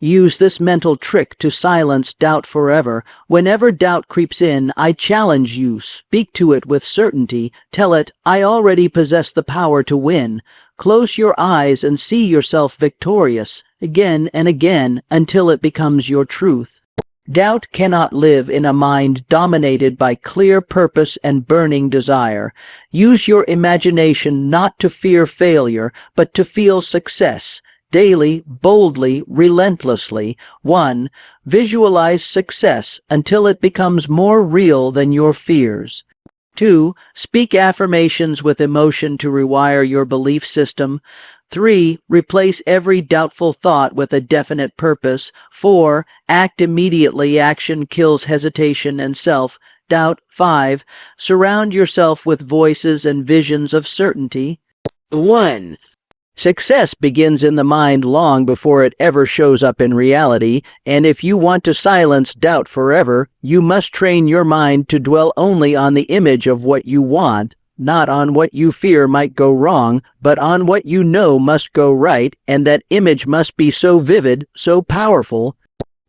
Use this mental trick to silence doubt forever. Whenever doubt creeps in, I challenge you. Speak to it with certainty. Tell it, I already possess the power to win. Close your eyes and see yourself victorious, again and again, until it becomes your truth. Doubt cannot live in a mind dominated by clear purpose and burning desire. Use your imagination not to fear failure, but to feel success. Daily, boldly, relentlessly. 1. Visualize success until it becomes more real than your fears. 2. Speak affirmations with emotion to rewire your belief system. 3. Replace every doubtful thought with a definite purpose. 4. Act immediately. Action kills hesitation and self-doubt. 5. Surround yourself with voices and visions of certainty. 1. Success begins in the mind long before it ever shows up in reality, and if you want to silence doubt forever, you must train your mind to dwell only on the image of what you want, not on what you fear might go wrong, but on what you know must go right, and that image must be so vivid, so powerful,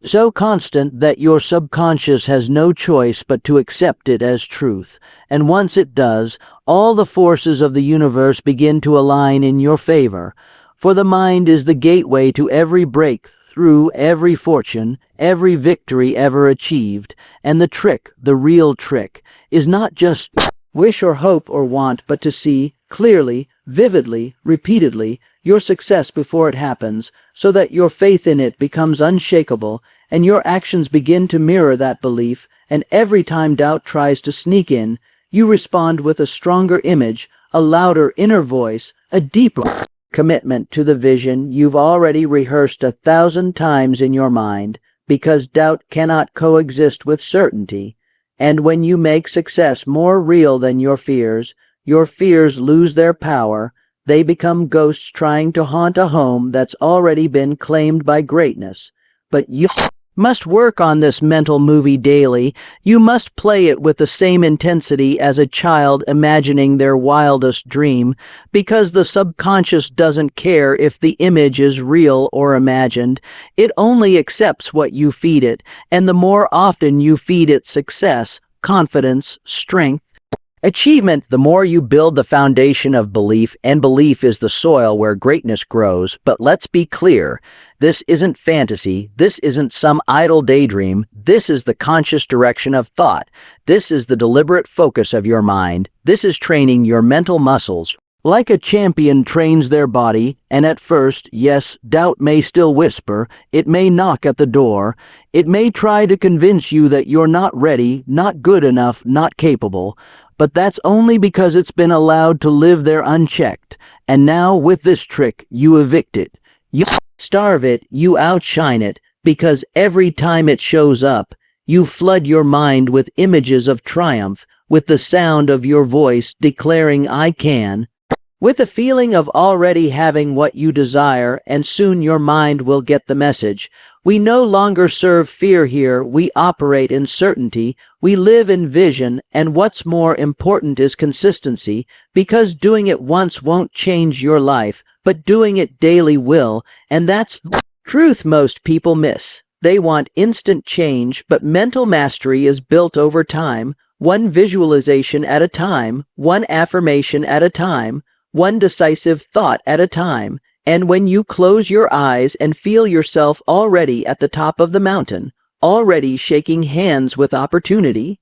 so constant that your subconscious has no choice but to accept it as truth. And once it does, all the forces of the universe begin to align in your favor. For the mind is the gateway to every breakthrough, every fortune, every victory ever achieved. And the trick, the real trick, is not just wish or hope or want, but to see clearly, vividly, repeatedly, your success before it happens, so that your faith in it becomes unshakable, and your actions begin to mirror that belief, and every time doubt tries to sneak in, you respond with a stronger image, a louder inner voice, a deeper commitment to the vision you've already rehearsed 1,000 times in your mind, because doubt cannot coexist with certainty. And when you make success more real than your fears lose their power. They become ghosts trying to haunt a home that's already been claimed by greatness. But you must work on this mental movie daily. You must play it with the same intensity as a child imagining their wildest dream, because the subconscious doesn't care if the image is real or imagined. It only accepts what you feed it, and the more often you feed it success, confidence, strength, achievement, the more you build the foundation of belief, and belief is the soil where greatness grows. But let's be clear, this isn't fantasy, this isn't some idle daydream, this is the conscious direction of thought, this is the deliberate focus of your mind, this is training your mental muscles. Like a champion trains their body, and at first, yes, doubt may still whisper, it may knock at the door, it may try to convince you that you're not ready, not good enough, not capable, but that's only because it's been allowed to live there unchecked. And now, with this trick, you evict it. You starve it, you outshine it, because every time it shows up, you flood your mind with images of triumph, with the sound of your voice declaring I can, with a feeling of already having what you desire, and soon your mind will get the message. We no longer serve fear here, we operate in certainty, we live in vision, and what's more important is consistency, because doing it once won't change your life, but doing it daily will, and that's the truth most people miss. They want instant change, but mental mastery is built over time, one visualization at a time, one affirmation at a time, one decisive thought at a time. And when you close your eyes and feel yourself already at the top of the mountain, already shaking hands with opportunity,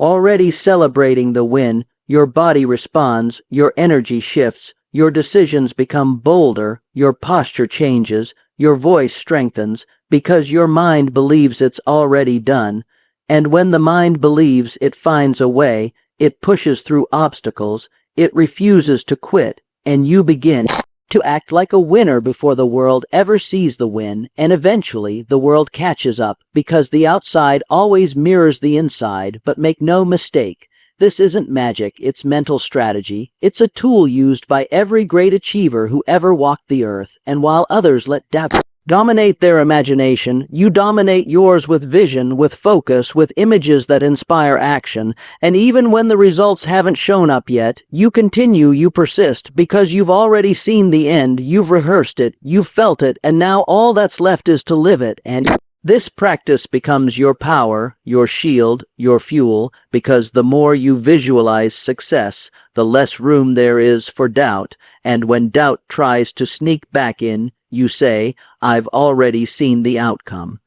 already celebrating the win, your body responds, your energy shifts, your decisions become bolder, your posture changes, your voice strengthens, because your mind believes it's already done. And when the mind believes, it finds a way, it pushes through obstacles, it refuses to quit, and you begin to act like a winner before the world ever sees the win, and eventually the world catches up, because the outside always mirrors the inside. But make no mistake, this isn't magic, it's mental strategy. It's a tool used by every great achiever who ever walked the earth, and while others let doubt Dominate their imagination, you dominate yours with vision, with focus, with images that inspire action, and even when the results haven't shown up yet, you continue, you persist, because you've already seen the end, you've rehearsed it, you've felt it, and now all that's left is to live it, and this practice becomes your power, your shield, your fuel, because the more you visualize success, the less room there is for doubt, and when doubt tries to sneak back in, you say, I've already seen the outcome.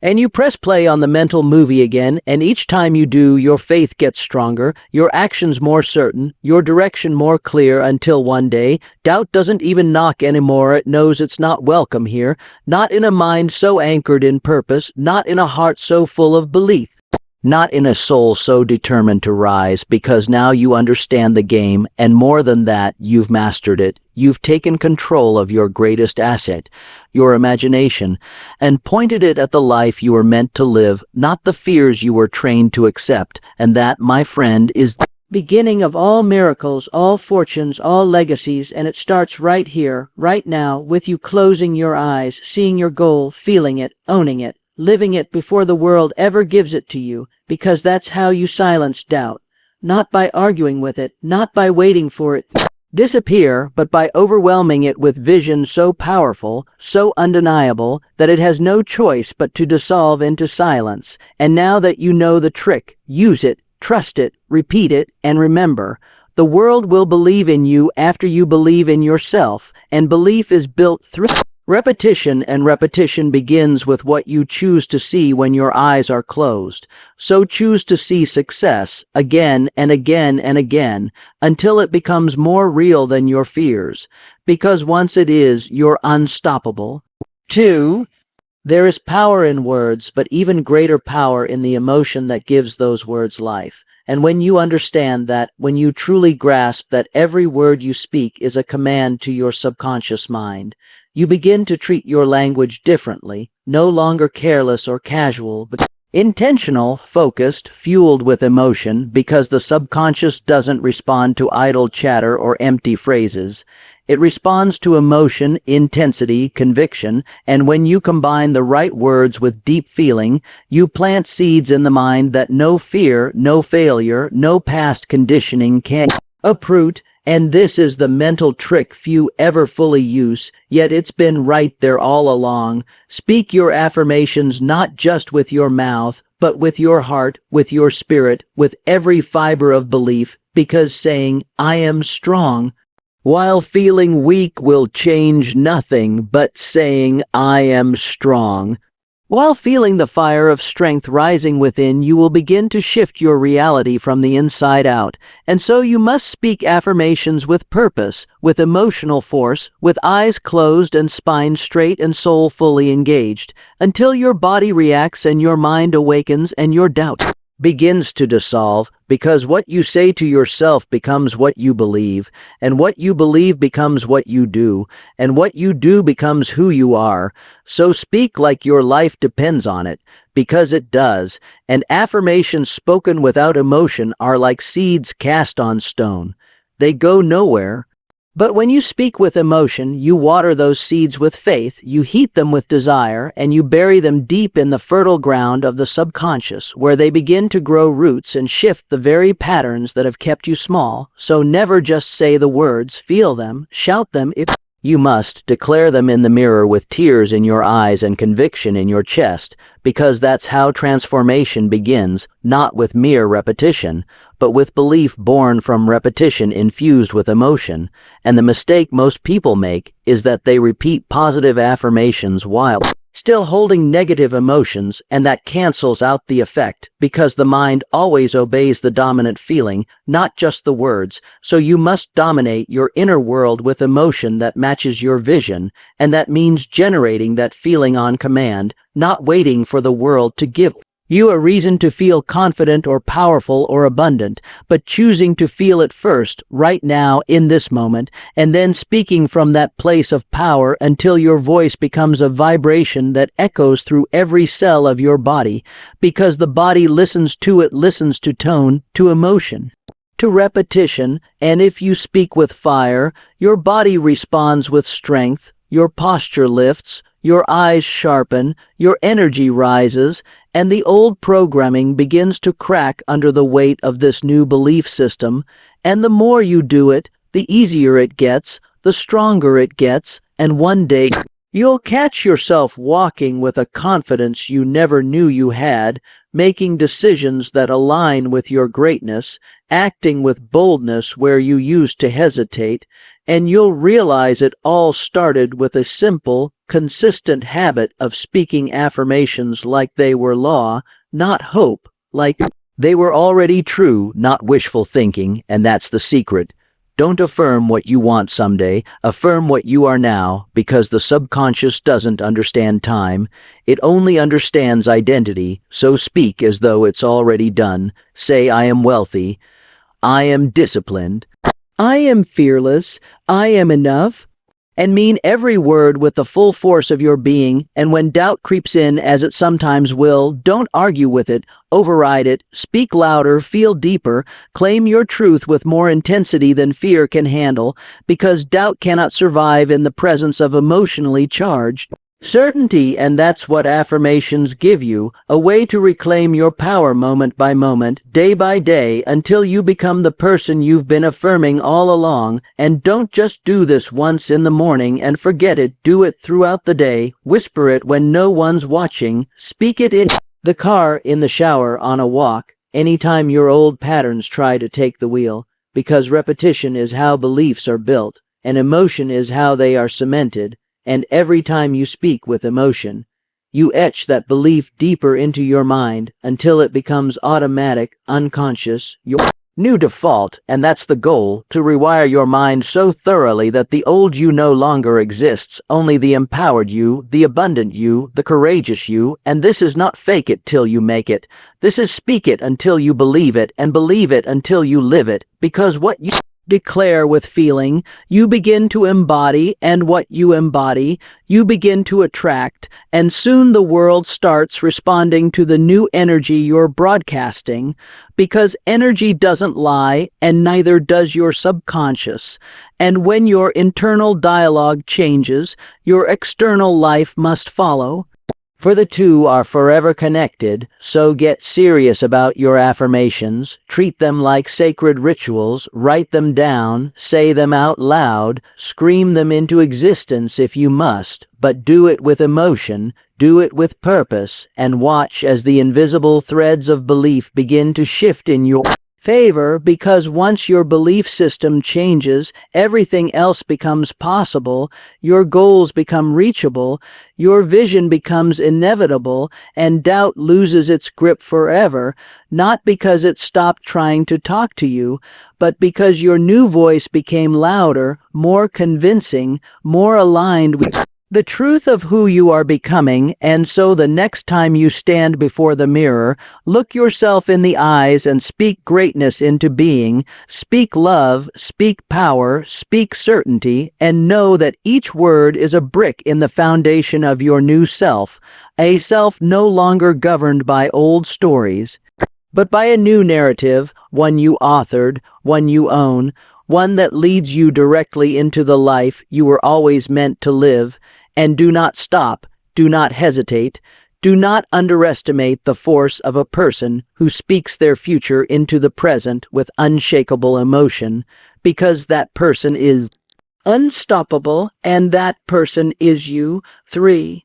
And you press play on the mental movie again, and each time you do, your faith gets stronger, your actions more certain, your direction more clear, until one day, doubt doesn't even knock anymore. It knows it's not welcome here, not in a mind so anchored in purpose, not in a heart so full of belief, not in a soul so determined to rise, because now you understand the game, and more than that, you've mastered it. You've taken control of your greatest asset, your imagination, and pointed it at the life you were meant to live, not the fears you were trained to accept. And that, my friend, is the beginning of all miracles, all fortunes, all legacies, and it starts right here, right now, with you closing your eyes, seeing your goal, feeling it, owning it, living it before the world ever gives it to you, because that's how you silence doubt. Not by arguing with it, not by waiting for it disappear, but by overwhelming it with vision so powerful, so undeniable, that it has no choice but to dissolve into silence. And now that you know the trick, use it, trust it, repeat it, and remember, the world will believe in you after you believe in yourself, and belief is built through repetition, and repetition begins with what you choose to see when your eyes are closed. So choose to see success again and again and again until it becomes more real than your fears, because once it is, you're unstoppable. 2. There is power in words, but even greater power in the emotion that gives those words life. And when you understand that, when you truly grasp that every word you speak is a command to your subconscious mind, you begin to treat your language differently, no longer careless or casual, but intentional, focused, fueled with emotion, because the subconscious doesn't respond to idle chatter or empty phrases. It responds to emotion, intensity, conviction, and when you combine the right words with deep feeling, you plant seeds in the mind that no fear, no failure, no past conditioning can uproot. And this is the mental trick few ever fully use, yet it's been right there all along. Speak your affirmations not just with your mouth, but with your heart, with your spirit, with every fiber of belief, because saying, I am strong, while feeling weak will change nothing, but saying, I am strong. While feeling the fire of strength rising within, you will begin to shift your reality from the inside out. And so you must speak affirmations with purpose, with emotional force, with eyes closed and spine straight and soul fully engaged, until your body reacts and your mind awakens and your doubt begins to dissolve, because what you say to yourself becomes what you believe, and what you believe becomes what you do, and what you do becomes who you are. So speak like your life depends on it, because it does, and affirmations spoken without emotion are like seeds cast on stone. They go nowhere. But when you speak with emotion, you water those seeds with faith, you heat them with desire, and you bury them deep in the fertile ground of the subconscious, where they begin to grow roots and shift the very patterns that have kept you small. So never just say the words, feel them, shout them. You must declare them in the mirror with tears in your eyes and conviction in your chest, because that's how transformation begins, not with mere repetition, but with belief born from repetition infused with emotion. And the mistake most people make is that they repeat positive affirmations while still holding negative emotions, and that cancels out the effect, because the mind always obeys the dominant feeling, not just the words. So you must dominate your inner world with emotion that matches your vision, and that means generating that feeling on command, not waiting for the world to give you a reason to feel confident or powerful or abundant, but choosing to feel it first, right now, in this moment, and then speaking from that place of power until your voice becomes a vibration that echoes through every cell of your body, because the body listens to it, listens to tone, to emotion, to repetition, and if you speak with fire, your body responds with strength, your posture lifts, your eyes sharpen, your energy rises, and the old programming begins to crack under the weight of this new belief system, and the more you do it, the easier it gets, the stronger it gets, and one day you'll catch yourself walking with a confidence you never knew you had, making decisions that align with your greatness, acting with boldness where you used to hesitate, and you'll realize it all started with a simple, consistent habit of speaking affirmations like they were law, not hope, like they were already true, not wishful thinking, and that's the secret. Don't affirm what you want someday, affirm what you are now, because the subconscious doesn't understand time. It only understands identity, so speak as though it's already done. Say, I am wealthy, I am disciplined, I am fearless, I am enough, and mean every word with the full force of your being, and when doubt creeps in, as it sometimes will, don't argue with it, override it, speak louder, feel deeper, claim your truth with more intensity than fear can handle, because doubt cannot survive in the presence of emotionally charged certainty, and that's what affirmations give you, a way to reclaim your power moment by moment, day by day, until you become the person you've been affirming all along. And don't just do this once in the morning and forget it. Do it throughout the day. Whisper it when no one's watching. Speak it in the car, in the shower, on a walk, anytime your old patterns try to take the wheel, because repetition is how beliefs are built, and emotion is how they are cemented. And every time you speak with emotion, you etch that belief deeper into your mind until it becomes automatic, unconscious, your new default, and that's the goal, to rewire your mind so thoroughly that the old you no longer exists, only the empowered you, the abundant you, the courageous you. And this is not fake it till you make it. This is speak it until you believe it, and believe it until you live it, because what you declare with feeling, you begin to embody, and what you embody, you begin to attract, and soon the world starts responding to the new energy you're broadcasting, because energy doesn't lie, and neither does your subconscious. And when your internal dialogue changes, your external life must follow. For the two are forever connected, so get serious about your affirmations, treat them like sacred rituals, write them down, say them out loud, scream them into existence if you must, but do it with emotion, do it with purpose, and watch as the invisible threads of belief begin to shift in your favor, because once your belief system changes, everything else becomes possible, your goals become reachable, your vision becomes inevitable, and doubt loses its grip forever, not because it stopped trying to talk to you, but because your new voice became louder, more convincing, more aligned with the truth of who you are becoming. And so the next time you stand before the mirror, look yourself in the eyes and speak greatness into being, speak love, speak power, speak certainty, and know that each word is a brick in the foundation of your new self, a self no longer governed by old stories, but by a new narrative, one you authored, one you own, one that leads you directly into the life you were always meant to live. And do not stop, do not hesitate, do not underestimate the force of a person who speaks their future into the present with unshakable emotion, because that person is unstoppable, and that person is you. 3.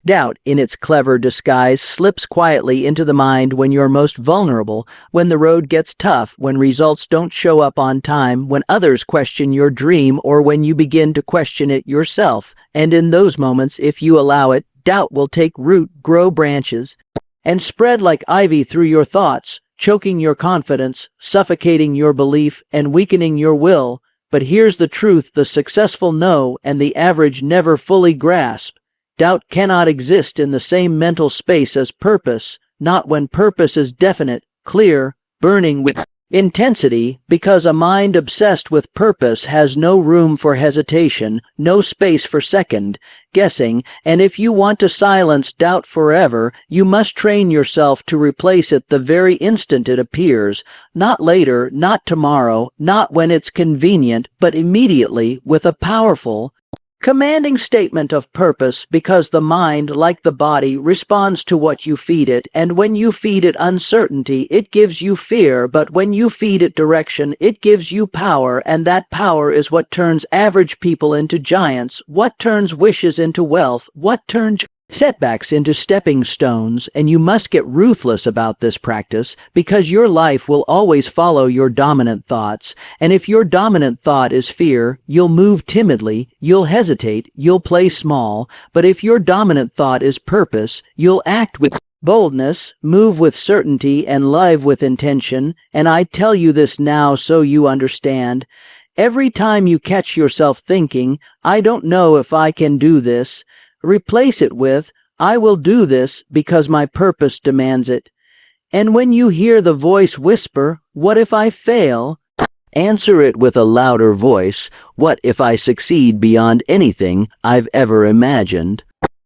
Doubt, in its clever disguise, slips quietly into the mind when you're most vulnerable, when the road gets tough, when results don't show up on time, when others question your dream, or when you begin to question it yourself. And in those moments, if you allow it, doubt will take root, grow branches, and spread like ivy through your thoughts, choking your confidence, suffocating your belief, and weakening your will. But here's the truth the successful know and the average never fully grasp. Doubt cannot exist in the same mental space as purpose, not when purpose is definite, clear, burning with intensity, because a mind obsessed with purpose has no room for hesitation, no space for second guessing, and if you want to silence doubt forever, you must train yourself to replace it the very instant it appears, not later, not tomorrow, not when it's convenient, but immediately, with a powerful, Commanding statement of purpose, because the mind, like the body, responds to what you feed it, and when you feed it uncertainty, it gives you fear, but when you feed it direction, it gives you power, and that power is what turns average people into giants, what turns wishes into wealth, what turns setbacks into stepping stones, and you must get ruthless about this practice because your life will always follow your dominant thoughts, and if your dominant thought is fear, you'll move timidly, you'll hesitate, you'll play small, but if your dominant thought is purpose, you'll act with boldness, move with certainty, and live with intention, and I tell you this now so you understand. Every time you catch yourself thinking, I don't know if I can do this, replace it with, I will do this because my purpose demands it. And when you hear the voice whisper, what if I fail? Answer it with a louder voice, what if I succeed beyond anything I've ever imagined?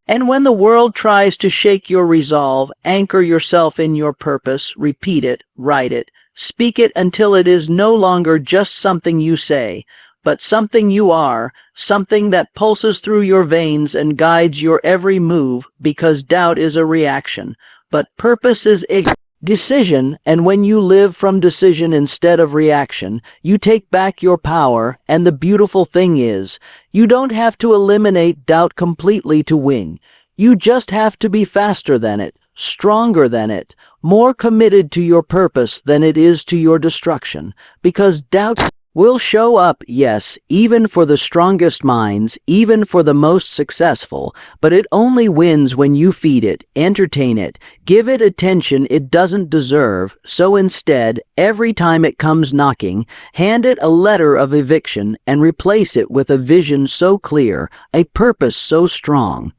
And when the world tries to shake your resolve, anchor yourself in your purpose, repeat it, write it, speak it until it is no longer just something you say, but something you are, something that pulses through your veins and guides your every move, because doubt is a reaction, but purpose is a decision, and when you live from decision instead of reaction, you take back your power, and the beautiful thing is, you don't have to eliminate doubt completely to win. You just have to be faster than it, stronger than it, more committed to your purpose than it is to your destruction, because doubt will show up, yes, even for the strongest minds, even for the most successful, but it only wins when you feed it, entertain it, give it attention it doesn't deserve, so instead, every time it comes knocking, hand it a letter of eviction and replace it with a vision so clear, a purpose so strong.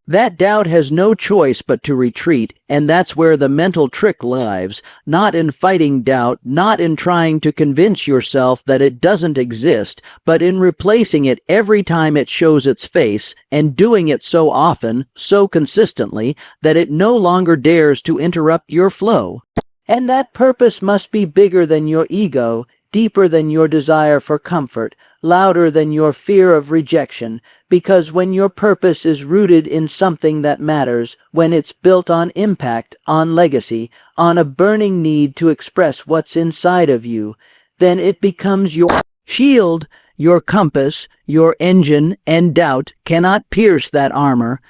That doubt has no choice but to retreat, and that's where the mental trick lies, not in fighting doubt, not in trying to convince yourself that it doesn't exist, but in replacing it every time it shows its face, and doing it so often, so consistently, that it no longer dares to interrupt your flow. And that purpose must be bigger than your ego, deeper than your desire for comfort, louder than your fear of rejection, because when your purpose is rooted in something that matters, when it's built on impact, on legacy, on a burning need to express what's inside of you, then it becomes your shield, your compass, your engine, and doubt cannot pierce that armor.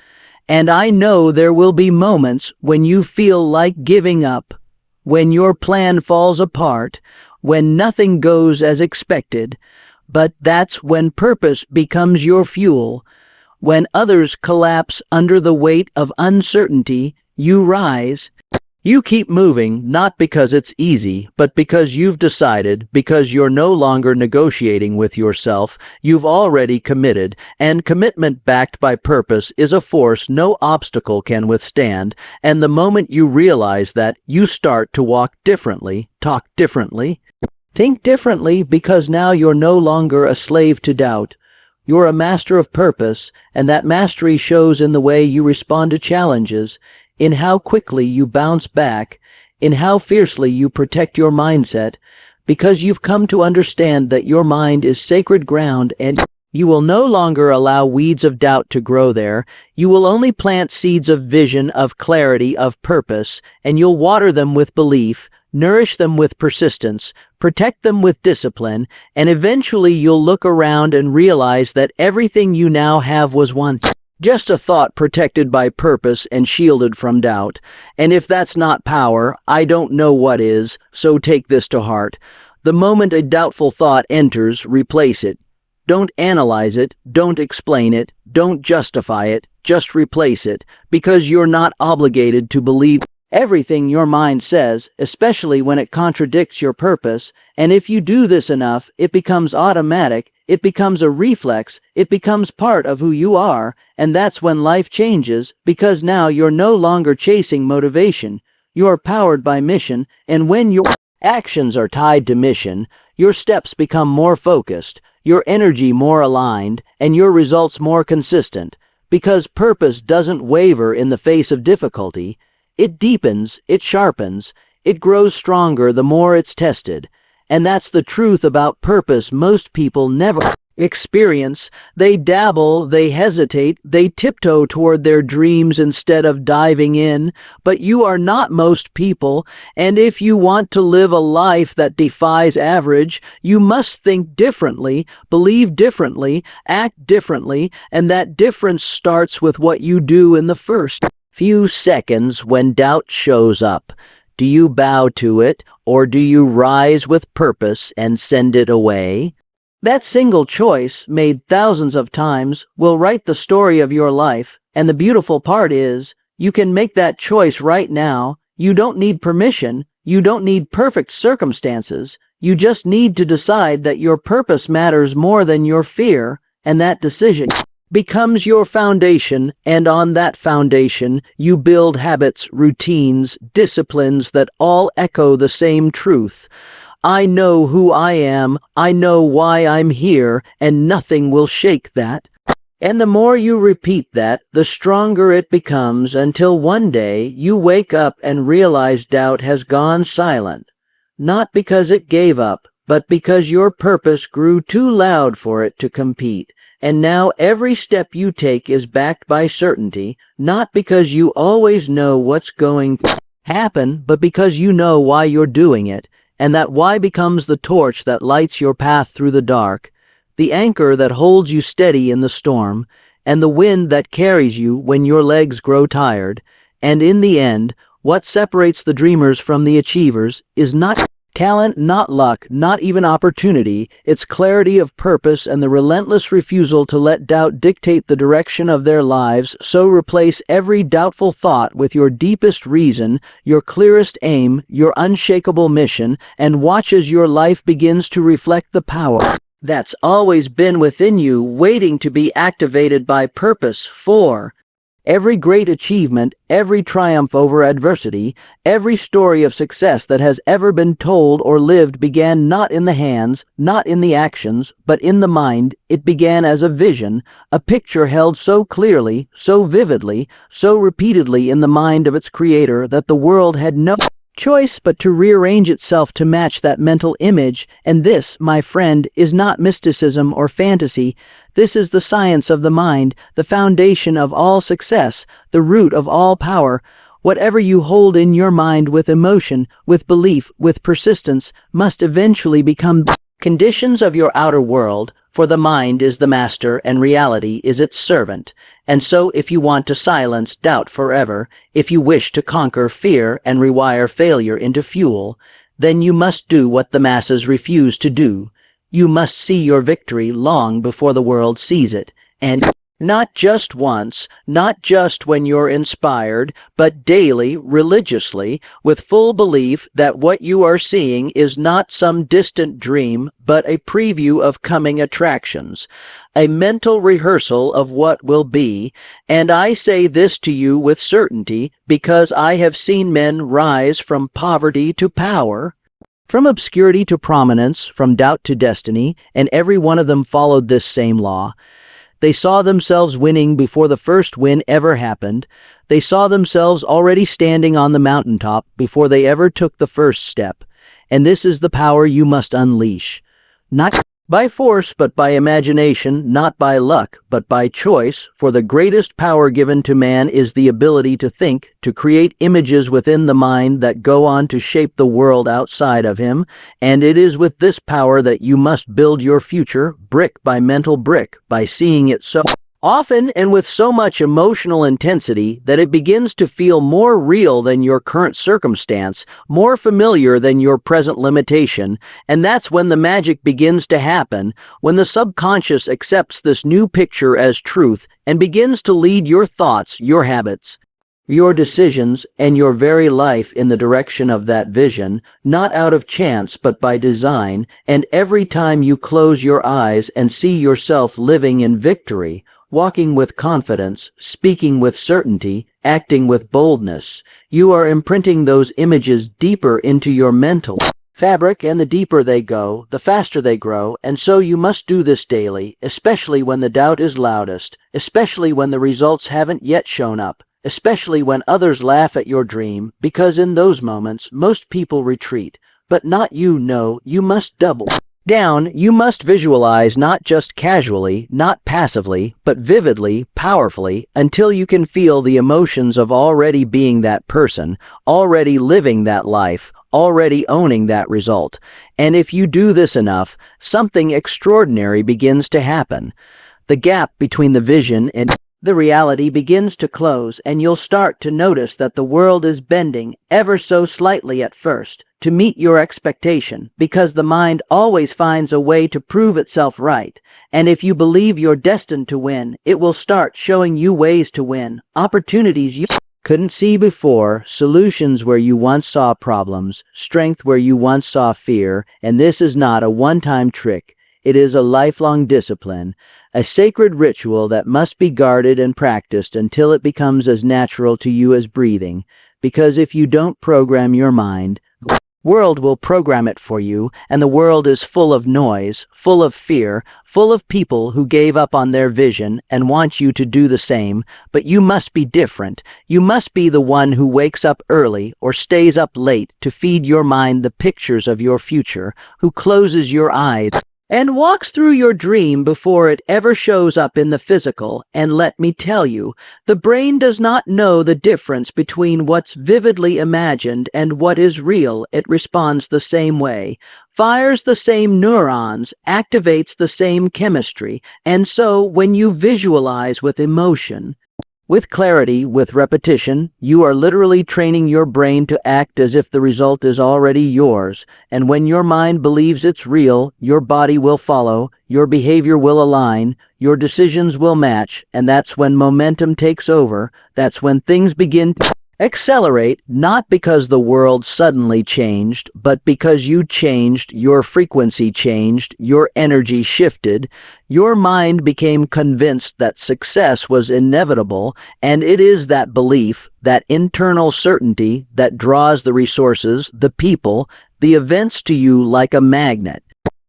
And I know there will be moments when you feel like giving up, when your plan falls apart, when nothing goes as expected, but that's when purpose becomes your fuel. When others collapse under the weight of uncertainty, you rise. You keep moving, not because it's easy, but because you've decided, because you're no longer negotiating with yourself, you've already committed, and commitment backed by purpose is a force no obstacle can withstand, and the moment you realize that, you start to walk differently, talk differently, think differently, because now you're no longer a slave to doubt. You're a master of purpose, and that mastery shows in the way you respond to challenges, in how quickly you bounce back, in how fiercely you protect your mindset, because you've come to understand that your mind is sacred ground and you will no longer allow weeds of doubt to grow there. You will only plant seeds of vision, of clarity, of purpose, and you'll water them with belief, nourish them with persistence, protect them with discipline, and eventually you'll look around and realize that everything you now have was once just a thought protected by purpose and shielded from doubt. And if that's not power, I don't know what is, so take this to heart. The moment a doubtful thought enters, replace it. Don't analyze it, don't explain it, don't justify it, just replace it, because you're not obligated to believe everything your mind says, especially when it contradicts your purpose, and if you do this enough, it becomes automatic, it becomes a reflex, it becomes part of who you are, and that's when life changes, because now you're no longer chasing motivation, you're powered by mission, and when your actions are tied to mission, your steps become more focused, your energy more aligned, and your results more consistent, because purpose doesn't waver in the face of difficulty. It deepens, it sharpens, it grows stronger the more it's tested. And that's the truth about purpose most people never experience. They dabble, they hesitate, they tiptoe toward their dreams instead of diving in. But you are not most people, and if you want to live a life that defies average, you must think differently, believe differently, act differently, and that difference starts with what you do in the first few seconds when doubt shows up. Do you bow to it, or do you rise with purpose and send it away? That single choice, made thousands of times, will write the story of your life, and the beautiful part is, you can make that choice right now. You don't need permission, you don't need perfect circumstances, you just need to decide that your purpose matters more than your fear, and that decision becomes your foundation, and on that foundation you build habits, routines, disciplines that all echo the same truth. I know who I am, I know why I'm here, and nothing will shake that. And the more you repeat that, the stronger it becomes until one day you wake up and realize doubt has gone silent. Not because it gave up, but because your purpose grew too loud for it to compete. And now every step you take is backed by certainty, not because you always know what's going to happen, but because you know why you're doing it. And that why becomes the torch that lights your path through the dark, the anchor that holds you steady in the storm, and the wind that carries you when your legs grow tired. And in the end, what separates the dreamers from the achievers is not talent, not luck, not even opportunity. It's clarity of purpose and the relentless refusal to let doubt dictate the direction of their lives. So replace every doubtful thought with your deepest reason, your clearest aim, your unshakable mission, and watch as your life begins to reflect the power that's always been within you, waiting to be activated by purpose. For every great achievement, every triumph over adversity, every story of success that has ever been told or lived began not in the hands, not in the actions, but in the mind. It began as a vision, a picture held so clearly, so vividly, so repeatedly in the mind of its creator that the world had no choice but to rearrange itself to match that mental image. And this, my friend, is not mysticism or fantasy. This is the science of the mind, the foundation of all success, the root of all power. Whatever you hold in your mind with emotion, with belief, with persistence, must eventually become conditions of your outer world, for the mind is the master and reality is its servant. And so if you want to silence doubt forever, if you wish to conquer fear and rewire failure into fuel, then you must do what the masses refuse to do. You must see your victory long before the world sees it, and not just once, not just when you're inspired, but daily, religiously, with full belief that what you are seeing is not some distant dream, but a preview of coming attractions, a mental rehearsal of what will be. And I say this to you with certainty, because I have seen men rise from poverty to power, from obscurity to prominence, from doubt to destiny, and every one of them followed this same law. They saw themselves winning before the first win ever happened. They saw themselves already standing on the mountaintop before they ever took the first step. And this is the power you must unleash. Not by force, but by imagination, not by luck, but by choice, for the greatest power given to man is the ability to think, to create images within the mind that go on to shape the world outside of him, and it is with this power that you must build your future, brick by mental brick, by seeing it so often and with so much emotional intensity that it begins to feel more real than your current circumstance, more familiar than your present limitation. And that's when the magic begins to happen, when the subconscious accepts this new picture as truth and begins to lead your thoughts, your habits, your decisions, and your very life in the direction of that vision, not out of chance but by design. And every time you close your eyes and see yourself living in victory, walking with confidence, speaking with certainty, acting with boldness, you are imprinting those images deeper into your mental fabric, and the deeper they go, the faster they grow. And so you must do this daily, especially when the doubt is loudest, especially when the results haven't yet shown up, especially when others laugh at your dream, because in those moments most people retreat. But not you. No, you must double Down, you must visualize not just casually, not passively, but vividly, powerfully, until you can feel the emotions of already being that person, already living that life, already owning that result. And if you do this enough, something extraordinary begins to happen. The gap between the vision and the reality begins to close, and you'll start to notice that the world is bending ever so slightly at first to meet your expectation, because the mind always finds a way to prove itself right. And if you believe you're destined to win, it will start showing you ways to win, opportunities you couldn't see before, solutions where you once saw problems, strength where you once saw fear. And this is not a one-time trick. It is a lifelong discipline, a sacred ritual that must be guarded and practiced until it becomes as natural to you as breathing. Because if you don't program your mind, the world will program it for you, and the world is full of noise, full of fear, full of people who gave up on their vision and want you to do the same. But you must be different. You must be the one who wakes up early or stays up late to feed your mind the pictures of your future, who closes your eyes and walks through your dream before it ever shows up in the physical. And let me tell you, the brain does not know the difference between what's vividly imagined and what is real. It responds the same way, fires the same neurons, activates the same chemistry. And so when you visualize with emotion, with clarity, with repetition, you are literally training your brain to act as if the result is already yours. And when your mind believes it's real, your body will follow, your behavior will align, your decisions will match, and that's when momentum takes over. That's when things begin to accelerate, not because the world suddenly changed, but because you changed, your frequency changed, your energy shifted, your mind became convinced that success was inevitable, and it is that belief, that internal certainty, that draws the resources, the people, the events to you like a magnet.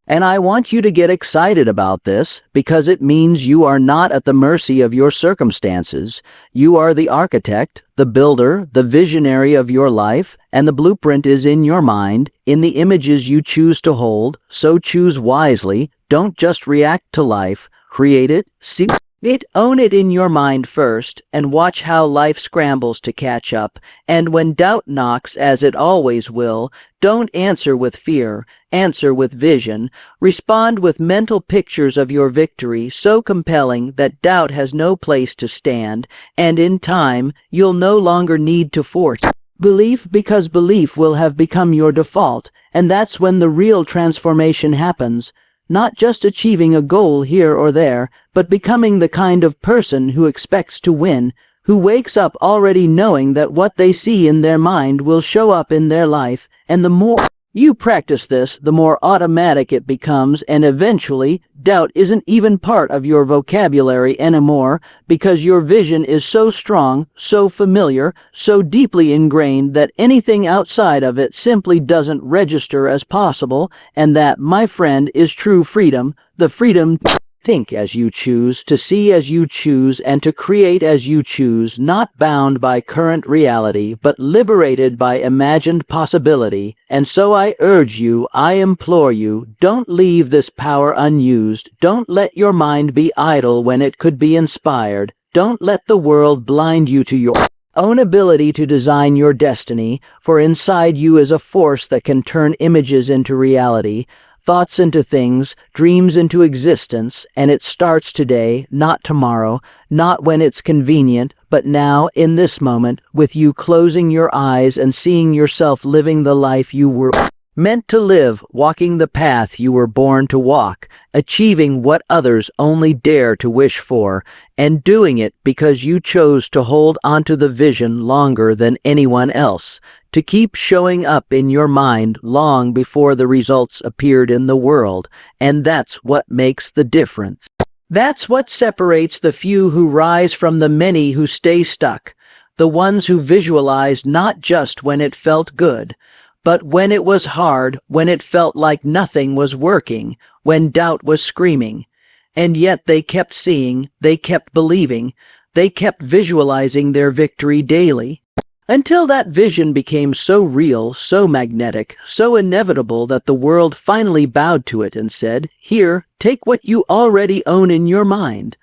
And I want you to get excited about this, because it means you are not at the mercy of your circumstances. You are the architect, the builder, the visionary of your life, and the blueprint is in your mind, in the images you choose to hold. So choose wisely. Don't just react to life. Create it, see it, own it in your mind first, and watch how life scrambles to catch up. And when doubt knocks, as it always will, don't answer with fear, answer with vision. Respond with mental pictures of your victory so compelling that doubt has no place to stand, and in time, you'll no longer need to force belief, because belief will have become your default. And that's when the real transformation happens. Not just achieving a goal here or there, but becoming the kind of person who expects to win, who wakes up already knowing that what they see in their mind will show up in their life. And the more you practice this, the more automatic it becomes, and eventually, doubt isn't even part of your vocabulary anymore, because your vision is so strong, so familiar, so deeply ingrained that anything outside of it simply doesn't register as possible. And that, my friend, is true freedom, the freedom to think as you choose, to see as you choose, and to create as you choose, not bound by current reality, but liberated by imagined possibility. And so I urge you, I implore you, don't leave this power unused. Don't let your mind be idle when it could be inspired. Don't let the world blind you to your own ability to design your destiny, for inside you is a force that can turn images into reality, thoughts into things, dreams into existence. And it starts today, not tomorrow, not when it's convenient, but now, in this moment, with you closing your eyes and seeing yourself living the life you were meant to live, walking the path you were born to walk, achieving what others only dare to wish for, and doing it because you chose to hold onto the vision longer than anyone else, to keep showing up in your mind long before the results appeared in the world. And that's what makes the difference. That's what separates the few who rise from the many who stay stuck, the ones who visualized not just when it felt good, but when it was hard, when it felt like nothing was working, when doubt was screaming. And yet they kept seeing, they kept believing, they kept visualizing their victory daily, Until that vision became so real, so magnetic, so inevitable that the world finally bowed to it and said, "Here, take what you already own in your mind."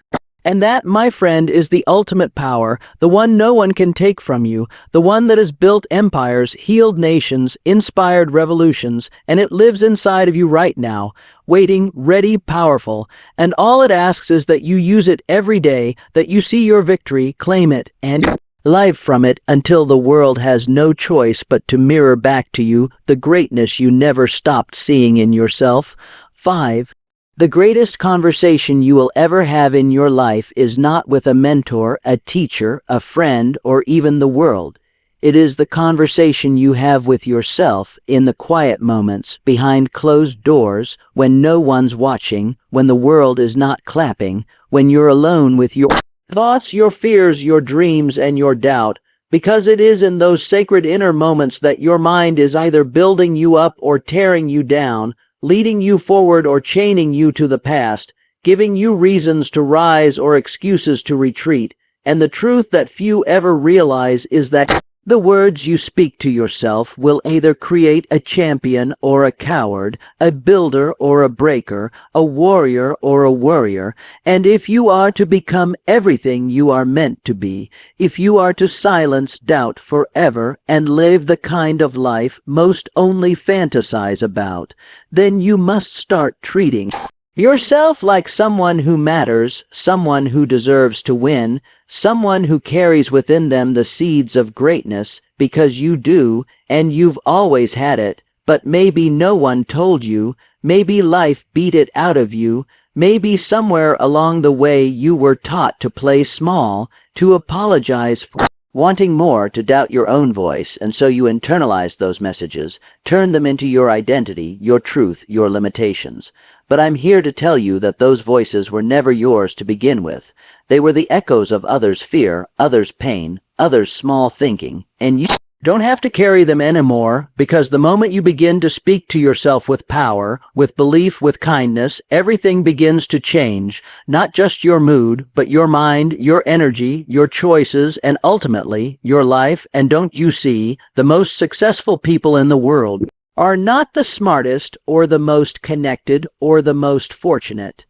And that, my friend, is the ultimate power, the one no one can take from you, the one that has built empires, healed nations, inspired revolutions, and it lives inside of you right now, waiting, ready, powerful, and all it asks is that you use it every day, that you see your victory, claim it, and live from it until the world has no choice but to mirror back to you the greatness you never stopped seeing in yourself. 5. The greatest conversation you will ever have in your life is not with a mentor, a teacher, a friend, or even the world. It is the conversation you have with yourself in the quiet moments, behind closed doors, when no one's watching, when the world is not clapping, when you're alone with your thoughts, your fears, your dreams, and your doubt, because it is in those sacred inner moments that your mind is either building you up or tearing you down, leading you forward or chaining you to the past, giving you reasons to rise or excuses to retreat. And the truth that few ever realize is that the words you speak to yourself will either create a champion or a coward, a builder or a breaker, a warrior or a worrier. And if you are to become everything you are meant to be, if you are to silence doubt forever and live the kind of life most only fantasize about, then you must start treating yourself like someone who matters, someone who deserves to win, someone who carries within them the seeds of greatness, because you do, and you've always had it, but maybe no one told you, maybe life beat it out of you, maybe somewhere along the way you were taught to play small, to apologize for wanting more, to doubt your own voice, and so you internalize those messages, turn them into your identity, your truth, your limitations. But I'm here to tell you that those voices were never yours to begin with. They were the echoes of others' fear, others' pain, others' small thinking, and you don't have to carry them anymore, because the moment you begin to speak to yourself with power, with belief, with kindness, everything begins to change, not just your mood, but your mind, your energy, your choices, and ultimately, your life. And don't you see, the most successful people in the world are not the smartest or the most connected or the most fortunate.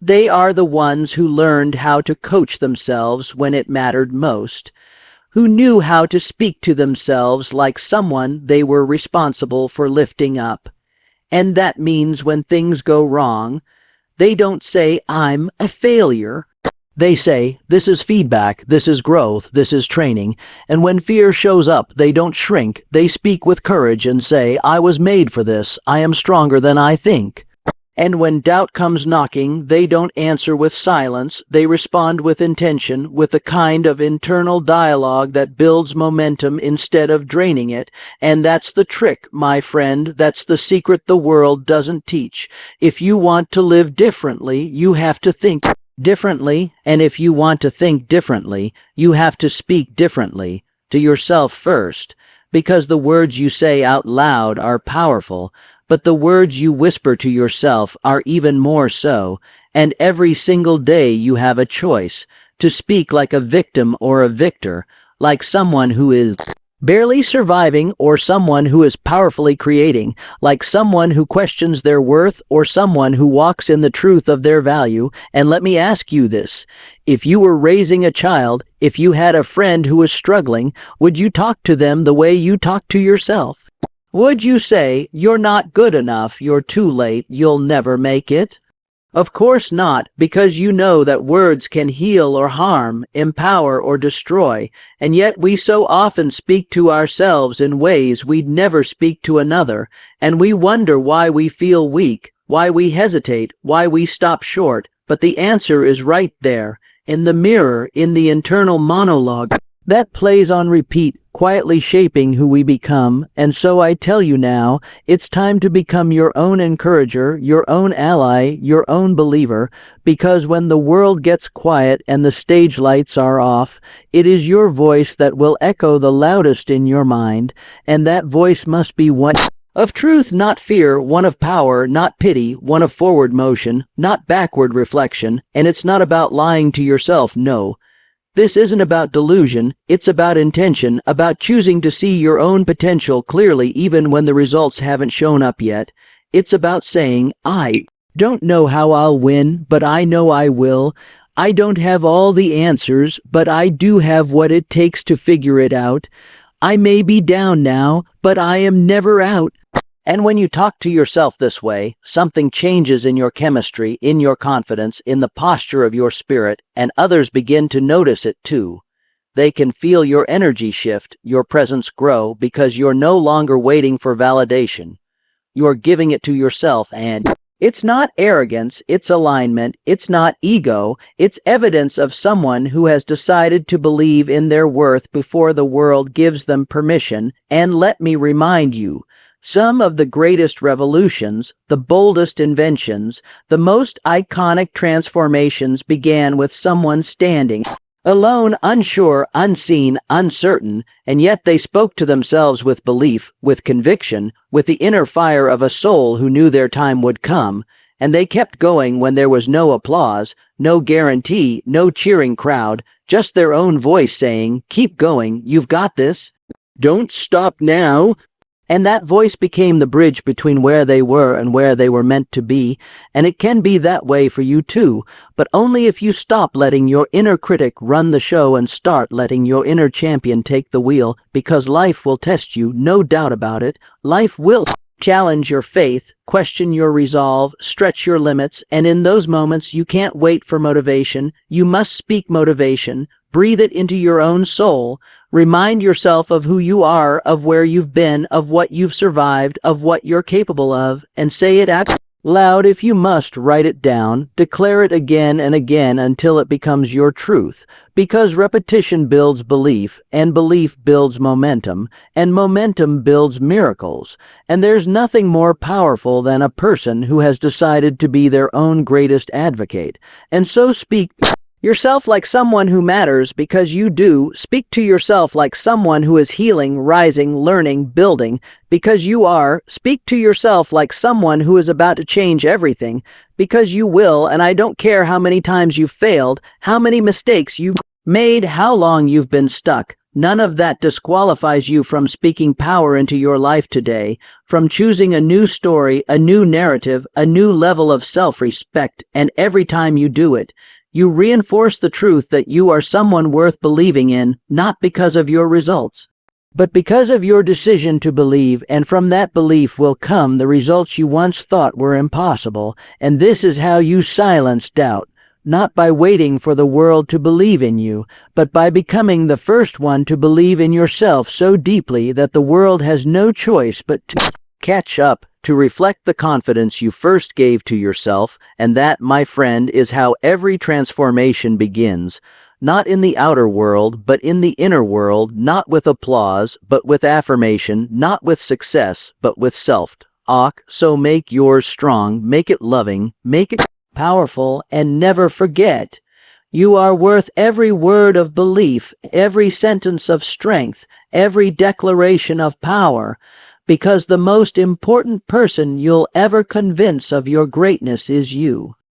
They are the ones who learned how to coach themselves when it mattered most, who knew how to speak to themselves like someone they were responsible for lifting up. And that means when things go wrong, they don't say, "I'm a failure." They say, "This is feedback, this is growth, this is training." And when fear shows up, they don't shrink. They speak with courage and say, "I was made for this. I am stronger than I think." And when doubt comes knocking, they don't answer with silence. They respond with intention, with the kind of internal dialogue that builds momentum instead of draining it. And that's the trick, my friend. That's the secret the world doesn't teach. If you want to live differently, you have to think differently. And if you want to think differently, you have to speak differently, to yourself first, because the words you say out loud are powerful, but the words you whisper to yourself are even more so. And every single day you have a choice to speak like a victim or a victor, like someone who is barely surviving or someone who is powerfully creating, like someone who questions their worth or someone who walks in the truth of their value. And let me ask you this. If you were raising a child, if you had a friend who was struggling, would you talk to them the way you talk to yourself? Would you say, "You're not good enough, you're too late, you'll never make it"? Of course not, because you know that words can heal or harm, empower or destroy, and yet we so often speak to ourselves in ways we'd never speak to another, and we wonder why we feel weak, why we hesitate, why we stop short. But the answer is right there, in the mirror, in the internal monologue that plays on repeat, quietly shaping who we become. And so I tell you now, it's time to become your own encourager, your own ally, your own believer, because when the world gets quiet and the stage lights are off, it is your voice that will echo the loudest in your mind, and that voice must be one of truth, not fear, one of power, not pity, one of forward motion, not backward reflection. And it's not about lying to yourself, no. This isn't about delusion, it's about intention, about choosing to see your own potential clearly even when the results haven't shown up yet. It's about saying, I don't know how I'll win, but I know I will. I don't have all the answers, but I do have what it takes to figure it out. I may be down now, but I am never out. And when you talk to yourself this way, something changes in your chemistry, in your confidence, in the posture of your spirit, and others begin to notice it too. They can feel your energy shift, your presence grow, because you're no longer waiting for validation. You're giving it to yourself, and it's not arrogance, it's alignment, it's not ego, it's evidence of someone who has decided to believe in their worth before the world gives them permission. And let me remind you, some of the greatest revolutions, the boldest inventions, the most iconic transformations began with someone standing alone, unsure, unseen, uncertain, and yet they spoke to themselves with belief, with conviction, with the inner fire of a soul who knew their time would come, and they kept going when there was no applause, no guarantee, no cheering crowd, just their own voice saying, "Keep going, you've got this. Don't stop now." And that voice became the bridge between where they were and where they were meant to be, and it can be that way for you too, but only if you stop letting your inner critic run the show and start letting your inner champion take the wheel, because life will test you, no doubt about it. Life will challenge your faith, question your resolve, stretch your limits, and in those moments you can't wait for motivation. You must speak motivation. Breathe it into your own soul. Remind yourself of who you are, of where you've been, of what you've survived, of what you're capable of, and say it out loud if you must. Write it down. Declare it again and again until it becomes your truth. Because repetition builds belief, and belief builds momentum, and momentum builds miracles. And there's nothing more powerful than a person who has decided to be their own greatest advocate. And so speak yourself like someone who matters, because you do. Speak to yourself like someone who is healing, rising, learning, building, because you are. Speak to yourself like someone who is about to change everything, because you will. And I don't care how many times you've failed, how many mistakes you've made, how long you've been stuck. None of that disqualifies you from speaking power into your life today, from choosing a new story, a new narrative, a new level of self-respect. And every time you do it, you reinforce the truth that you are someone worth believing in, not because of your results, but because of your decision to believe, and from that belief will come the results you once thought were impossible. And this is how you silence doubt, not by waiting for the world to believe in you, but by becoming the first one to believe in yourself so deeply that the world has no choice but to catch up, to reflect the confidence you first gave to yourself. And that, my friend, is how every transformation begins. Not in the outer world, but in the inner world, not with applause, but with affirmation, not with success, but with self-talk. So make yours strong, make it loving, make it powerful, and never forget, you are worth every word of belief, every sentence of strength, every declaration of power. Because the most important person you'll ever convince of your greatness is you.